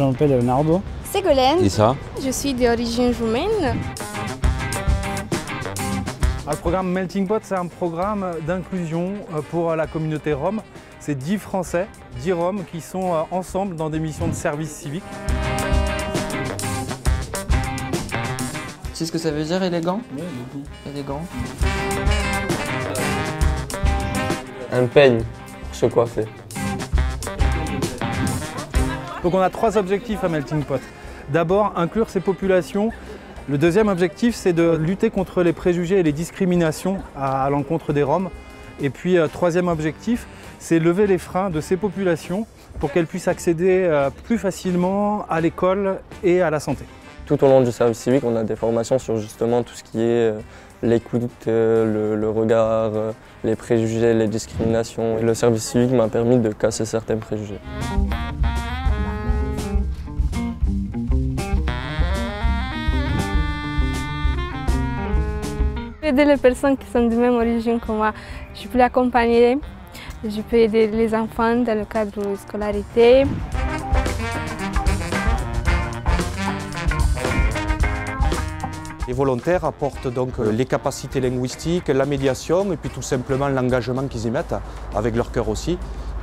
Je m'appelle Leonardo. Ségolène. Issa. Je suis d'origine roumaine. Le programme Melting Pot, c'est un programme d'inclusion pour la communauté Rome. C'est 10 Français, 10 Roms qui sont ensemble dans des missions de service civique. Tu sais ce que ça veut dire élégant? Oui, beaucoup. Élégant. Un peigne pour se coiffer. Donc on a 3 objectifs à Melting Pot. D'abord, inclure ces populations. Le deuxième objectif, c'est de lutter contre les préjugés et les discriminations à l'encontre des Roms. Et puis, troisième objectif, c'est lever les freins de ces populations pour qu'elles puissent accéder plus facilement à l'école et à la santé. Tout au long du service civique, on a des formations sur justement tout ce qui est l'écoute, le regard, les préjugés, les discriminations. Et le service civique m'a permis de casser certains préjugés. Aider les personnes qui sont de même origine que moi. Je peux l'accompagner, je peux aider les enfants dans le cadre de la scolarité. Les volontaires apportent donc les capacités linguistiques, la médiation et puis tout simplement l'engagement qu'ils y mettent, avec leur cœur aussi,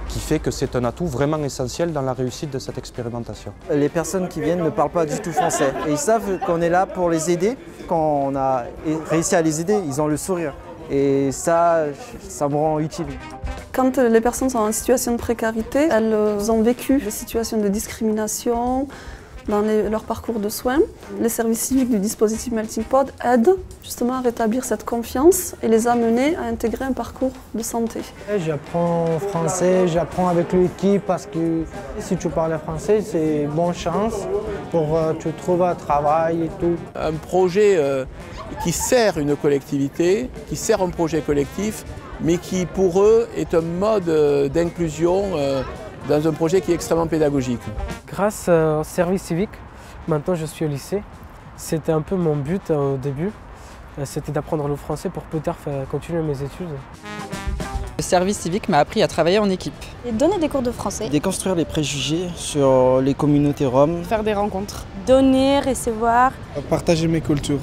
qui fait que c'est un atout vraiment essentiel dans la réussite de cette expérimentation. Les personnes qui viennent ne parlent pas du tout français et ils savent qu'on est là pour les aider. Quand on a réussi à les aider, ils ont le sourire et ça me rend utile. Quand les personnes sont en situation de précarité, elles ont vécu des situations de discrimination dans leur parcours de soins. Les services civiques du dispositif Melting Pot aident justement à rétablir cette confiance et les amener à intégrer un parcours de santé. J'apprends français, j'apprends avec l'équipe parce que si tu parles français, c'est bonne chance pour tu trouver un travail et tout. Un projet qui sert une collectivité, qui sert un projet collectif, mais qui pour eux est un mode d'inclusion dans un projet qui est extrêmement pédagogique. Grâce au service civique, maintenant je suis au lycée. C'était un peu mon but au début, c'était d'apprendre le français pour plus tard continuer mes études. Le service civique m'a appris à travailler en équipe. Et donner des cours de français. Déconstruire les préjugés sur les communautés roms. Faire des rencontres. Donner, recevoir. Partager mes cultures.